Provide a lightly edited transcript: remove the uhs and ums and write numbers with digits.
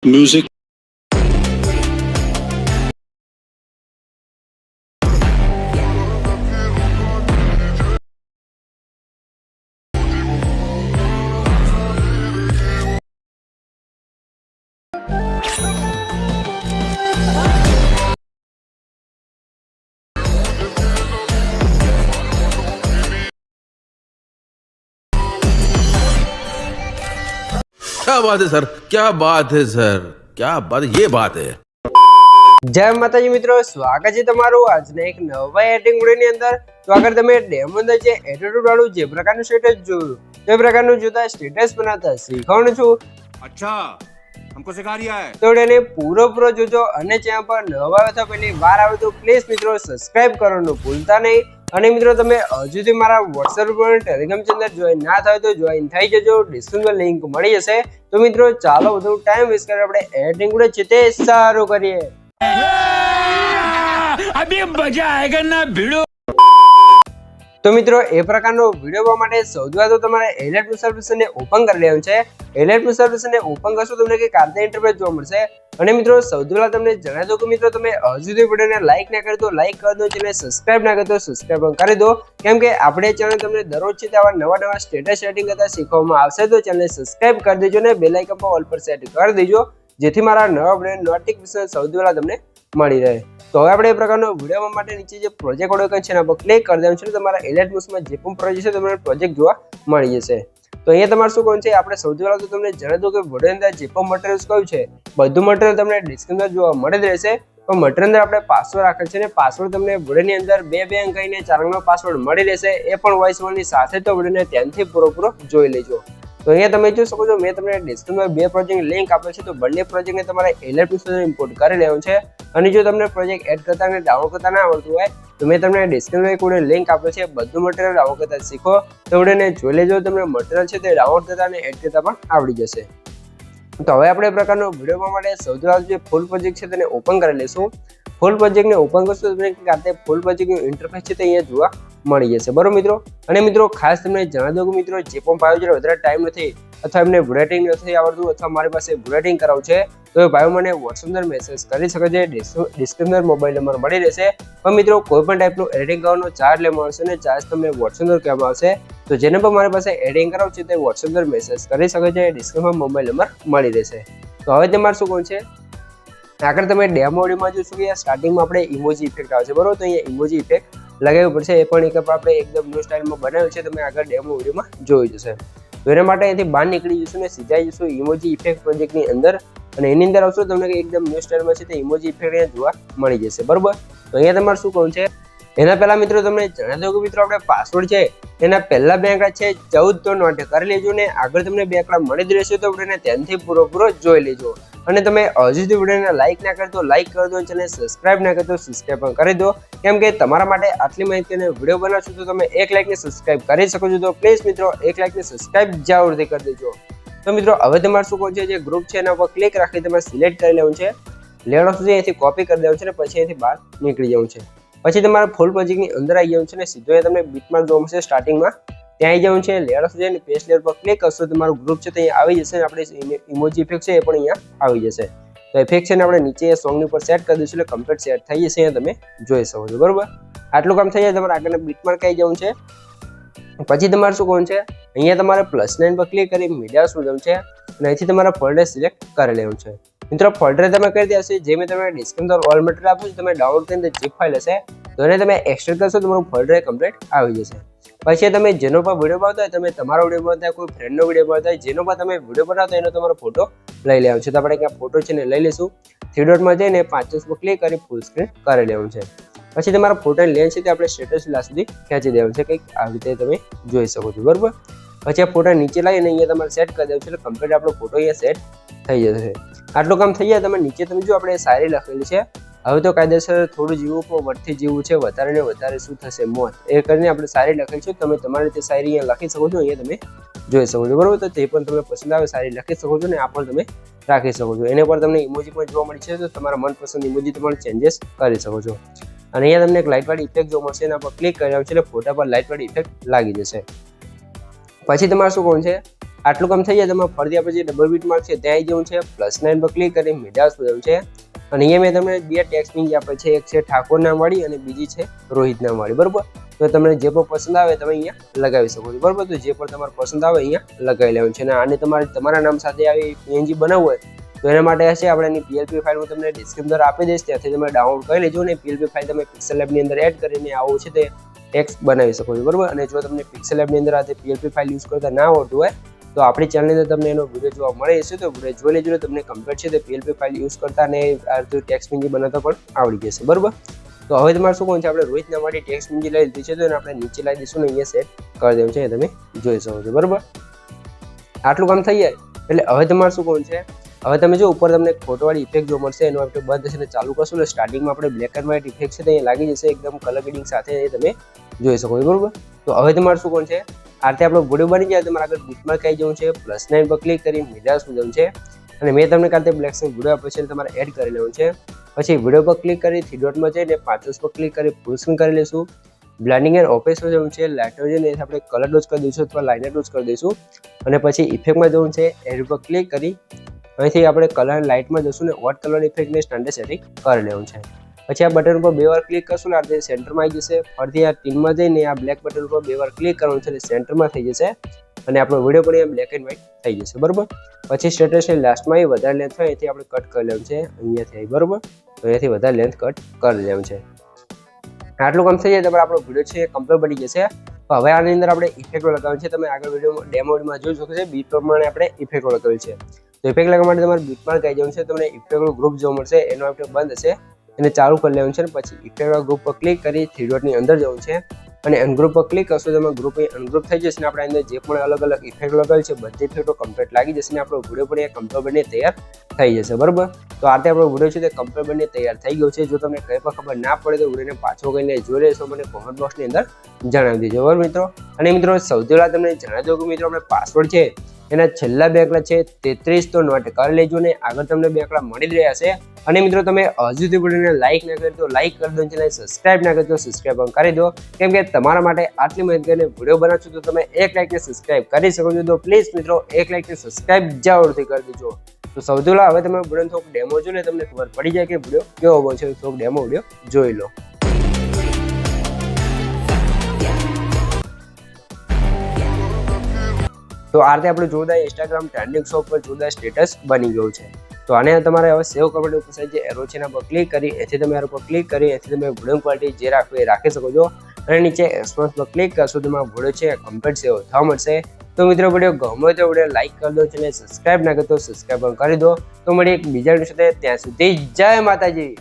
Music. क्या बात है सर, क्या बात है सर, क्या बात है, ये बात है। જય માતાજી મિત્રો, સ્વાગત છે તમારું આજના એક નવા એડિટિંગ વિડિયોની અંદર। તો આગળ તમે ડેમો અંદર જે એટીટ્યુડ વાળું જે પ્રકારનું સ્ટેટસ જોયું તે પ્રકારનું જોતા સ્ટેટસ બનાવતા શીખવાનું છું। अच्छा हमको सिखा रिया है। તો એને પૂરો જોજો અને ચેનલ પર નવા આવ્યા તો પહેલી વાર આવે તો પ્લીઝ મિત્રો સબસ્ક્રાઇબ કરવાનું ભૂલતા નહીં। અને મિત્રો તમે હજુ સુધી મારા WhatsApp પર ટેલિગ્રામ ચેનલ જોઈન ના થાય તો જોઈન થઈ જજો, ડિસ્ક્રિપ્શનમાં લિંક મળી જશે। તો મિત્રો ચાલો વધુ ટાઈમ વેસ્ટ કરે આપણે એડિટિંગ વિડિયો છે તે સારું કરીએ। अभी मजा आएगा ना भिड़ो। तो मित्रों ए प्रकारનો વિડિયો જોવા માટે સૌથી પહેલા તો તમારે એલિટ પ્લસ એપ્લિકેશનને ઓપન કરી લેવાનું છે। એલિટ પ્લસ એપ્લિકેશનને ઓપન કરશો તમને કે કાર્ય ઇન્ટરફેસ જોવા મળશે। અને મિત્રો સૌથી પહેલા તમને જણાવી દઉં કે મિત્રો તમે હજુ સુધી વિડિયોને લાઈક ના કરી તો લાઈક કરી દો, ચેનલને સબસ્ક્રાઇબ ના કરી તો સબસ્ક્રાઇબ કરી દો, કેમ કે આપણે ચેનલ તમને દરરોજ છે આવા નવા સ્ટેટસ સેટિંગ કરતા શીખવામાં આવશે। તો ચેનલને સબસ્ક્રાઇબ કરી દેજો ને બેલ આઇકન પર ઓલ પર સેટ કરી દેજો, જેથી મારા નવા વિડિયો નોટિફિકેશન સૌથી પહેલા તમને મળી રહે। તો હવે આપણે એ પ્રકારનો વિડિયો માટે નીચે જે પ્રોજેક્ટ ઓળખ છે એના પર ક્લિક કરી દેવાનું છે। તમારા એલિટ પ્લસમાં જે પણ પ્રોજેક્ટ છે તમને પ્રોજેક્ટ જોવા મળી જશે। તો અહીંયા તમારે શું કરવાનું છે, આપણે સૌથી પહેલા તો તમને જણાવી દઉં કે વિડિયો અંદર જે પણ મટીરીયલ્સ કહ્યું છે બધું મટીરીયલ તમને ડિસ્ક્રિપ્શનમાં જોવા મળી જ રહેશે। તો મટીરીયલ અંદર આપણે પાસવર્ડ રાખેલ છે ને પાસવર્ડ તમને વિડિયોની અંદર 2 અંક કહીને 4 અંકનો પાસવર્ડ મળી રહેશે, એ પણ વોઇસ ઓવરની સાથે। તો વિડિયોને ધ્યાનથી પૂરો જોઈ લેજો। તો અહીંયા તમે જોઈ શકો છો મેં તમને ડિસ્ક્રિપ્શનમાં 2 પ્રોજેક્ટ લિંક આપેલ છે। તો બંને પ્રોજેક્ટને તમારે એલિટ પ્લસમાં ઇમ્પોર્ટ કરી લેવાનું છે। અને જો તમને પ્રોજેક્ટ એડ કરતા અને ડાઉનલોડ કરતા ના આવડતું હોય તો મેં તમને ડિસ્ક્રિપ્શનમાં એક લિંક આપેલ છે, બધું મટીરીયલ ડાઉનલોડ કરતા શીખો। તો વિડિયોને જોઈ લેજો, તમને મટીરીયલ છે તે ડાઉનલોડ કરતા અને એડ કરતા પણ આવડી જશે। તો હવે આપણે પ્રકારનો વિડિયો માટે સૌથી પહેલા જે ફૂલ પ્રોજેક્ટ છે તેને ઓપન કરી લેશું। ફૂલ પ્રોજેક્ટને ઓપન કરશો તો તમને કે ફૂલ પ્રોજેક્ટનું ઇન્ટરફેસ છે તે અહીંયા જોવા મળી જશે, બરોબર મિત્રો। અને મિત્રો ખાસ તમને જણાવી દઉં કે મિત્રો જે પણ ભાઈઓ જોડે વધારે ટાઈમ નથી અથવા એમને બ્રેટિંગ નથી આવડતું અથવા મારી પાસે બ્રેટિંગ કરાવવું છે તો એ ભાઈઓ મને WhatsApp પર મેસેજ કરી શકે છે, ડિસ્ક્રિપ્શનમાં મોબાઈલ નંબર મળી રહેશે। પણ મિત્રો કોઈ પણ ટાઈપનું એડિટિંગ કરવાનો ચાર્જ લેવામાં આવશે ને ચાર્જ તમને WhatsApp પર કહેવામાં આવશે। તો જેને પણ મારી પાસે એડિટિંગ કરાવવું છે તે WhatsApp પર મેસેજ કરી શકે છે, ડિસ્ક્રિપ્શનમાં મોબાઈલ નંબર મળી રહેશે। તો હવે તમારે શું કરવું છે, આગળ તમે ડેમો વિડિયોમાં જોશો કે સ્ટાર્ટિંગમાં આપણે ઇમોજી ઇફેક્ટ આવે છે, બરોબર। તો અહીંયા ઇમોજી ઇફેક્ટ લગાવવી પડશે, એ પણ એક આપણે એકદમ ન્યૂ સ્ટાઇલમાં બનાવ્યું છે, તમે આગળ ડેમો વિડિયોમાં જોઈ જશે। તો એના માટે અહીંથી બહાર નીકળી જશું ને સીધા જઈશું ઇમોજી ઇફેક્ટ પ્રોજેક્ટની અંદર, અને એની અંદર આવશો તમને એકદમ ન્યૂ સ્ટાઇલમાં છે તે ઇમોજી ઇફેક્ટ અહીંયા જોવા મળી જશે, બરોબર। તો અહીંયા તમારે શું કરવું છે, એના પહેલા મિત્રો તમને જણાવી દઉં કે મિત્રો આપણે પાસવર્ડ છે એના પહેલા 2 આંકડા છે 14 તો નોટ કરી લેજો ને આગળ તમને 2 આંકડા મળી જ રહેશે। તો વિડિયોને ધ્યાનથી પૂરો જોઈ લેજો। અને તમે હજુ સુધી વિડિયોને લાઈક ના કરી તો લાઈક કરી દો, ચેનલને સબસ્ક્રાઇબ ના કરી તો સબસ્ક્રાઇબ પણ કરી દો, કેમ કે તમારા માટે આટલી માહિતીનો વિડિયો બનાવશું તો તમે 1 લાઈક ને સબસ્ક્રાઇબ કરી શકો છો। તો પ્લીઝ મિત્રો 1 લાઈક ને સબસ્ક્રાઇબ જરૂરથી કરી દેજો। તો મિત્રો હવે તમારે શું કરવું છે, જે ગ્રુપ છે એના પર ક્લિક રાખી તમારે સિલેક્ટ કરી લેવું છે, લેવલ સુધી અહીંથી કોપી કરી દેવું છે ને પછી અહીંથી બહાર નીકળી જવું છે। પછી તમારે ફૂલ પ્રોજેક્ટની અંદર આવી જવું છે ને સીધો અહીંયા તમને બીટમાર્ક જોવા મળશે સ્ટાર્ટિંગમાં, ત્યાં આવી જવું છે। લેયર સુધી અને પેસ્ટ લેયર પર ક્લિક કરશો તમારું ગ્રુપ છે તો અહીંયા આવી જશે, આપણે ઇમોજી ઇફેક્ટ છે એ પણ અહીંયા આવી જશે। તો ઇફેક્ટ છે ને આપણે નીચે સોંગની ઉપર સેટ કરી દઈશું એટલે કમ્પ્લીટ સેટ થઈ જશે, અહીંયા તમે જોઈ શકો છો, બરોબર। આટલું કામ થઈ જાય તમારે આગળના બીટમાર્ક આવી જવું છે। પછી તમારે શું કરવું છે, અહીંયા તમારે +9 પર ક્લિક કરી મીડિયા શું જવું છે અને અહીંથી તમારે ફોલ્ડર સિલેક્ટ કરી લેવું છે। મિત્રો ફોલ્ડર તમે કરી દેશે, જે મેં તમને ડિસ્ક્રિપ્શન ઓલ મટીરીયલ આપ્યું છે તમે ડાઉનલોડ કરીને zip ફાઇલ હશે તો એને તમે એક્સટ્રેક્ટ કરશો તમારું ફોલ્ડર કમ્પ્લીટ આવી જશે। પછી તમે જેનો પર વિડીયો બનાવતા હોય, તમે તમારો વિડીયો બનાવતા હોય, કોઈ ફ્રેન્ડનો વિડીયો બનાવતા હોય, જેનો પર તમે વિડીયો બનાવતા હોય એનો તમારો ફોટો લઈ લેવાનો છે। તો આપણે ક્યાં ફોટો છે ને લઈ લઈશું, 3 ડોટમાં જઈને 5 પર ક્લિક કરી ફૂલ સ્ક્રીન કરી લેવાનું છે। પછી તમારા ફોટોની લેન્થ છે તે આપણે સ્ટેટસ લાસ્ટ સુધી ખેંચી દેવાનું છે, કંઈક આવી રીતે તમે જોઈ શકો છો, બરોબર। પછી આ ફોટો નીચે લાવીને અહીંયા તમારે સેટ કરી દેવું છે એટલે કમ્પ્લીટ આપણો ફોટો અહીંયા સેટ થઈ જશે। આટલું કામ થઈ જાય તમે નીચે તમે જો આપણે શાયરી લખેલી છે, હવે તો કાયદેસર થોડું જીવવું પણ વટથી જીવવું છે, વધારે ને વધારે શું થશે મોત, એ કરીને આપણે શાયરી લખેલી છે। તમે તમારી રીતે શાયરી અહીંયા લખી શકો છો, અહીંયા તમે જોઈ શકો છો, બરોબર। તો તે પણ તમને પસંદ આવે શાયરી લખી શકો છો ને આ પણ તમે રાખી શકો છો। એના પર તમને ઇમોજી પણ જોવા મળી છે તો તમારા મનપસંદ ઇમોજી તમારે ચેન્જીસ કરી શકો છો। અને અહીંયા તમને એક લાઇટવાળી ઇફેક્ટ જોવા મળશે, એના પર ક્લિક કરી છે એટલે ફોટા પર લાઇટવાળી ઇફેક્ટ લાગી જશે। પછી તમારે શું કરવું છે, આટલું કામ થઈ જાય તમારે ફરીથી આપણે જે ડબલ બીટ માર્ક છે ત્યાં આવી જવું છે, +9 પર ક્લિક કરી મીડિયા પર જવું છે. અને અહીંયા મેં તમને બે ટેક્સ્ટ પિન આપે છે, એક છે ઠાકોર નામવાળી અને બીજી છે રોહિત નામવાળી, બરોબર. તો તમને જે પણ પસંદ આવે તમે અહીંયા લગાવી શકો છો, બરોબર. તો જે પણ તમારે પસંદ આવે અહીંયા લગાવી લેવાનું છે. અને આને તમારા નામ સાથે આવી PNG બનાવવું હોય તો એના માટે હશે આપણે એની PLP ફાઇલ હું તમને ડિસ્ક્રિપ્શન અંદર આપી દઈશ, ત્યાંથી તમે ડાઉનલોડ કરી લેજો અને PLP ફાઇલ તમે પિક્સેલ લેબની અંદર એડ કરીને આવું છે તે ટેક્સ્ટ બનાવી શકો છો, બરોબર. અને જો તમને પિક્સેલ લેબની અંદર આ PLP ફાઇલ યુઝ કરતા ના આવડતું હોય તો આપણી ચેનલની અંદર તમને એનો વિડીયો જોવા મળે છે, તો વિડીયો જોઈ લેજો. તમને કમ્પ્લીટ છે તે PLP ફાઇલ યુઝ કરતા અને આ ટેક્સ્ટ PNG બનાવતા પણ આવડી જશે, બરોબર. તો હવે તમારે શું કરવાનું છે, આપણે રોહિત નામવાળી ટેક્સ્ટ PNG લઈ લીધી છે તો એને આપણે નીચે લાવી દઈશું ને અહીંયા સેટ કરી દેવું છે, તમે જોઈ શકો છો, બરોબર. આટલું કામ થઈ જાય એટલે હવે તમારે શું કરવાનું છે, હવે તમે જો ઉપર તમને ફોટોવાળી ઇફેક્ટ જોવા મળશે, એનું આપણે બંધ થશે ને ચાલુ કરશું એટલે સ્ટાર્ટિંગમાં આપણે બ્લેક એન્ડ વ્હાઇટ ઇફેક્ટ છે તે અહીંયા લાગી જશે એકદમ કલર ગ્રેડિંગ સાથે, એ તમે જોઈ શકો છો, બરોબર. તો હવે તમારે શું કરવાનું છે, આ રીતે આપણો વિડીયો બની જાય તમારે આગળ બુકમાર્ક આવી જવું છે, +9 પર ક્લિક કરી મીડિયા પર જવું છે. અને મેં તમને કાલે બ્લેક સ્ક્રીન વિડીયો આપ્યો છે તમારે એડ કરી લેવું છે. પછી વિડીયો પર ક્લિક કરી 3 ડોટમાં જઈને 5 પર ક્લિક કરી ફૂલ સ્ક્રીન કરી લઈશું. બ્લેન્ડિંગ એન્ડ ઓપેસમાં જવું છે, લાઇટર જઈને આપણે કલર ડોઝ કરી દઈશું અથવા લાઇનર ડોઝ કરી દઈશું. અને પછી ઇફેક્ટમાં જવું છે, એડ પર ક્લિક કરી અહીંથી આપણે કલર લાઇટમાં જશું ને વોટ કલર ઇફેક્ટને સ્ટાન્ડર્ડ સેટિંગ કરી લેવું છે. પછી આ બટન ઉપર 2 વાર ક્લિક કરશું ને આ રીતે સેન્ટરમાં આવી જશે. ફરીથી આ ટીનમાં જઈને આ બ્લેક બટન ઉપર 2 વાર ક્લિક કરવાનું છે એટલે સેન્ટરમાં થઈ જશે અને આપણો વિડીયો પણ અહીંયા બ્લેક એન્ડ વ્હાઇટ થઈ જશે, બરોબર. પછી સ્ટેટસની લાસ્ટમાં વધારે લેન્થ હોય અહીંથી આપણે કટ કરી લેવું છે, અહીંયાથી બરોબર. તો અહીંયાથી વધારે લેન્થ કટ કરી લેવું છે. આટલું કામ થઈ જાય તો આપણો વિડીયો છે કમ્પ્લીટ બની જશે. તો હવે આની અંદર આપણે ઇફેક્ટો લગાવવાની છે, તમે આગળ વિડીયો ડેમોમાં જોઈ શકો છો. બીટ પ્રમાણે આપણે ઇફેક્ટો લગાવેલ છે. તો ઇફેક્ટ લગાવવા માટે તમારે બીટમાર્ક આવી જવાનું છે, તમને ઇફેક્ટનું ગ્રુપ જોવા મળશે, એનો આપણે બંધ હશે એને ચાલુ કરી લેવાનું છે. પછી ઇફેક્ટ ગ્રુપ પર ક્લિક કરી 3 ડોટની અંદર જવું છે અને અનગ્રુપ પર ક્લિક કરશો તમે ગ્રુપ અનગ્રુપ થઈ જશે ને આપણે અંદર જે પણ અલગ અલગ ઇફેક્ટ લગાવેલ છે બધી ઇફેક્ટો કમ્પ્લીટ લાગી જશે ને આપણો વિડીયો પણ એ કમ્પ્લીટ બની તૈયાર થઈ જશે, બરોબર. તો આ રીતે આપણો વિડીયો છે તે કમ્પ્લીટ બની તૈયાર થઈ ગયો છે. જો તમને કંઈ પણ ખબર ના પડે તો વિડીયોને પાછો કરીને જોઈ લેશો, મને કોમેન્ટ બોક્સની અંદર જણાવી દેજો, બરાબર મિત્રો. અને મિત્રો સૌથી પહેલાં તમને જણાવી દઉં કે મિત્રો આપણે પાસવર્ડ છે એના છેલ્લા 2 આંકડા છે 33 તો નોટ કરી લેજો ને આગળ તમને 2 આંકડા મળી જ રહ્યા છે. અને મિત્રો તમે હજુ સુધી વિડીયોને લાઈક ના કરી તો લાઈક કરી દો, ચેનલ સબસ્ક્રાઇબ ના કરી તો સબસ્ક્રાઇબ પણ કરી દો, કેમ કે તમારા માટે આટલી મહેનત કરીને વિડીયો બનાવશો તો તમે 1 લાઈક ને સબસ્ક્રાઇબ કરી શકો છો. તો પ્લીઝ મિત્રો 1 લાઈક ને સબસ્ક્રાઇબ જરૂરથી કરી દેજો. તો સૌથી પહેલા હવે તમે વિડીયો થોડુંક ડેમો જોઈ લે, તમને ખબર પડી જાય કે વિડીયો કેવો બનશે. થોડુંક ડેમો વિડીયો જોઈ લો. તો આ રીતે આપણું જોરદાર ઇન્સ્ટાગ્રામ ટ્રેન્ડિંગ શોપ પર જોરદાર સ્ટેટસ બની ગયું છે. તો આને તમારે હવે સેવ કરવા ઉપર સાઈડ જે એરો છે એના પર ક્લિક કરી એથી તમે એરો પર ક્લિક કરી એથી તમે વિડીયો ક્વોલિટી જે રાખવી એ રાખી શકો છો. અને નીચે એક્સપોર્ટ પર ક્લિક કરશો તો તમારો વિડીયો છે કમ્પ્લીટ સેવ થવા મળશે. તો મિત્રો વિડીયો ગમે તો વિડીયો લાઈક કરી દો, ચેનલ સબસ્ક્રાઇબ ના કરી તો સબસ્ક્રાઇબ પણ કરી દો. તો મળી એક બીજા વિડીયો સાથે, ત્યાં સુધી જય માતાજી.